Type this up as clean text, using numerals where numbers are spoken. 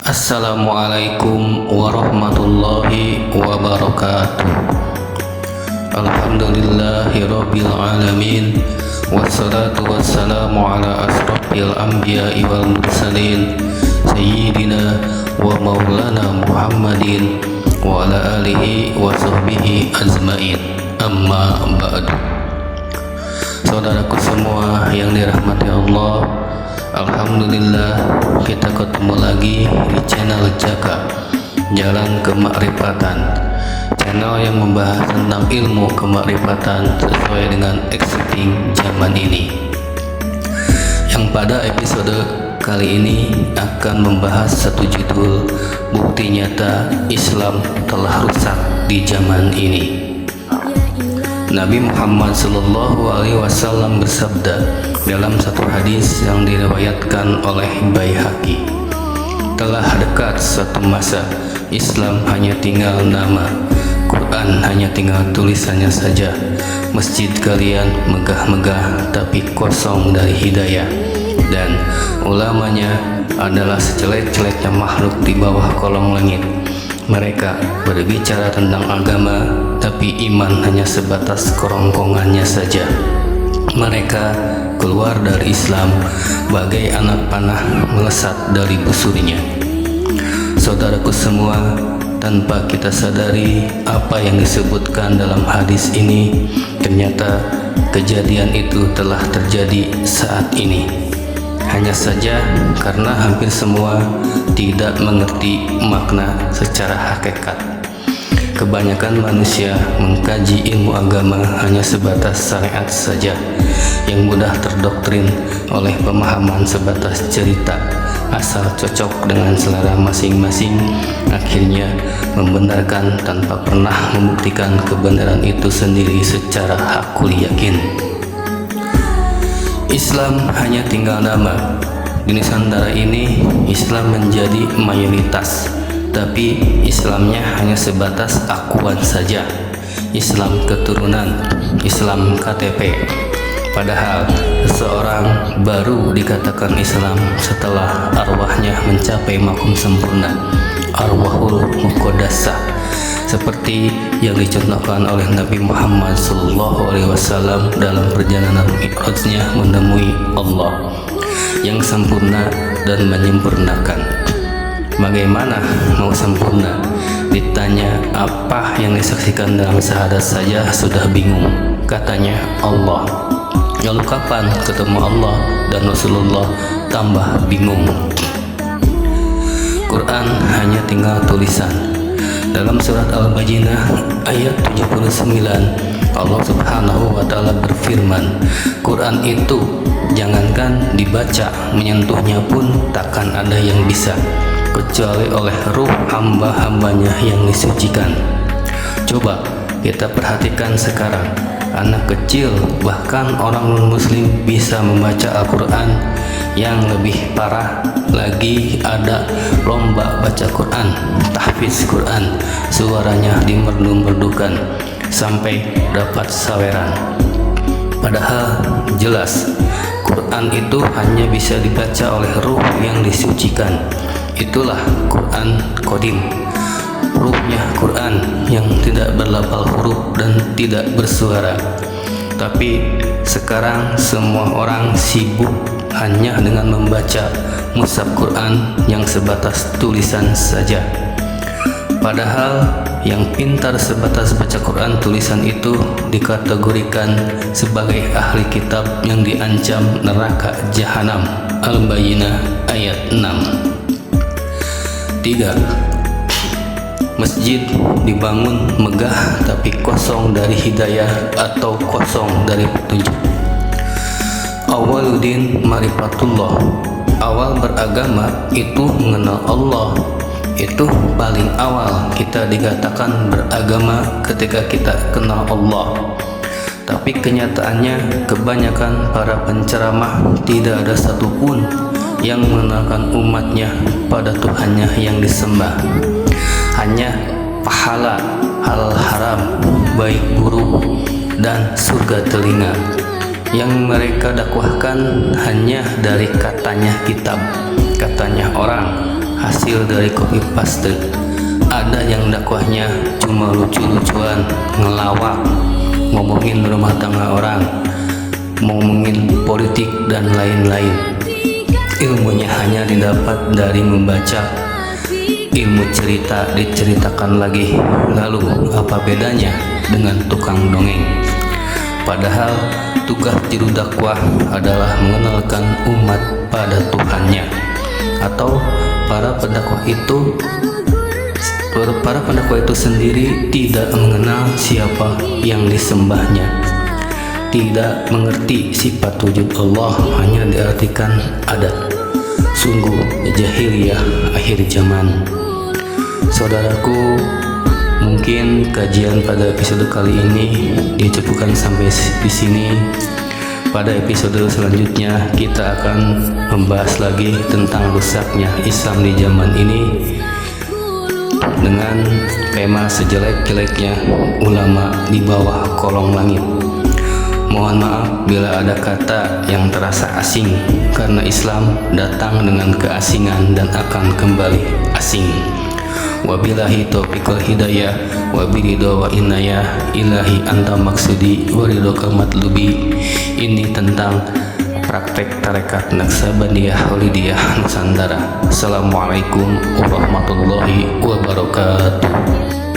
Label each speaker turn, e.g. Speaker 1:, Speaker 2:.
Speaker 1: Assalamualaikum warahmatullahi wabarakatuh. Alhamdulillahirabbil alamin. Wassalatu wassalamu ala asrofil anbiya'i wal mursalin sayyidina wa maulana Muhammadin wa ala alihi wa sahbihi ajmain. Amma ba'du. Saudaraku semua yang dirahmati Allah, alhamdulillah kita ketemu lagi di channel Jaka Jalan Kemakrifatan, channel yang membahas tentang ilmu kemakrifatan sesuai dengan existing zaman ini. Yang pada episode kali ini akan membahas satu judul, bukti nyata Islam telah rusak di zaman ini. Nabi Muhammad SAW bersabda dalam satu hadis yang diriwayatkan oleh Baihaqi, telah dekat satu masa Islam hanya tinggal nama, Quran hanya tinggal tulisannya saja. Masjid kalian megah-megah tapi kosong dari hidayah, dan ulamanya adalah sejelek-jeleknya makhluk di bawah kolong langit. Mereka berbicara tentang agama, tapi iman hanya sebatas kerongkongannya saja. Mereka keluar dari Islam bagai anak panah melesat dari busurnya. Saudaraku semua, tanpa kita sadari apa yang disebutkan dalam hadis ini, ternyata kejadian itu telah terjadi saat ini. Hanya saja karena hampir semua tidak mengerti makna secara hakikat. Kebanyakan manusia mengkaji ilmu agama hanya sebatas syariat saja, yang mudah terdoktrin oleh pemahaman sebatas cerita, asal cocok dengan selera masing-masing, akhirnya membenarkan tanpa pernah membuktikan kebenaran itu sendiri secara hakul yakin. Islam hanya tinggal nama. Di Nusantara ini Islam menjadi mayoritas, tapi Islamnya hanya sebatas akuan saja. Islam keturunan, Islam KTP. Padahal seseorang baru dikatakan Islam setelah arwahnya mencapai makom sempurna, arwahul muqaddasah, seperti yang dicontohkan oleh Nabi Muhammad SAW dalam perjalanan mi'rajnya menemui Allah yang sempurna dan menyempurnakan. Bagaimana mau sempurna? Ditanya apa yang disaksikan dalam syahadat saja sudah bingung. Katanya Allah. Lalu kapan ketemu Allah dan Rasulullah? Tambah bingung. Quran hanya tinggal tulisan. Dalam surat Al-Baqarah ayat 79, Allah Subhanahu wa Ta'ala berfirman, Quran itu jangankan dibaca, menyentuhnya pun takkan ada yang bisa, kecuali oleh ruh hamba-hambanya yang disucikan. Coba kita perhatikan sekarang, anak kecil bahkan orang non-muslim bisa membaca Al-Quran. Yang lebih parah lagi, ada lomba baca Quran, tahfiz Quran, suaranya dimerdu-merdukan sampai dapat saweran. Padahal jelas Quran itu hanya bisa dibaca oleh ruh yang disucikan. Itulah Quran Qadim, ruhnya Quran yang tidak berlafal huruf dan tidak bersuara. Tapi sekarang semua orang sibuk hanya dengan membaca mushaf Quran yang sebatas tulisan saja. Padahal yang pintar sebatas baca Quran tulisan itu dikategorikan sebagai ahli kitab yang diancam neraka jahanam. Al-Bayyinah ayat 6. 3. Masjid dibangun megah tapi kosong dari hidayah atau kosong dari petunjuk. Awaluddin marifatullah, awal beragama itu mengenal Allah. Itu paling awal kita dikatakan beragama ketika kita kenal Allah. Tapi kenyataannya kebanyakan para penceramah tidak ada satupun yang mengenalkan umatnya pada Tuhannya yang disembah. Hanya pahala, halal haram, baik buruk, dan surga telinga yang mereka dakwahkan hanya dari katanya kitab, katanya orang, hasil dari copy paste. Ada yang dakwahnya cuma lucu-lucuan, ngelawak, ngomongin rumah tangga orang, ngomongin politik dan lain-lain. Ilmunya hanya didapat dari membaca, ilmu cerita diceritakan lagi. Lalu apa bedanya dengan tukang dongeng? Padahal tugas juru dakwah adalah mengenalkan umat pada Tuhannya, atau para pendakwah itu sendiri tidak mengenal siapa yang disembahnya, tidak mengerti sifat wujud Allah, hanya diartikan ada. Sungguh jahiliyah akhir zaman. Saudaraku, mungkin kajian pada episode kali ini dicukupkan sampai di sini. Pada episode selanjutnya kita akan membahas lagi tentang rusaknya Islam di zaman ini dengan tema sejelek-jeleknya ulama di bawah kolong langit. Mohon maaf bila ada kata yang terasa asing, karena Islam datang dengan keasingan dan akan kembali asing. Wabillahi taufiqul hidayah, wabiridho wa inayah, ilahi anta maksudi waridhokal matlubi. Ini tentang praktek tarekat Naqsabandiyah Walidiyah Nusantara. Assalamualaikum warahmatullahi wabarakatuh.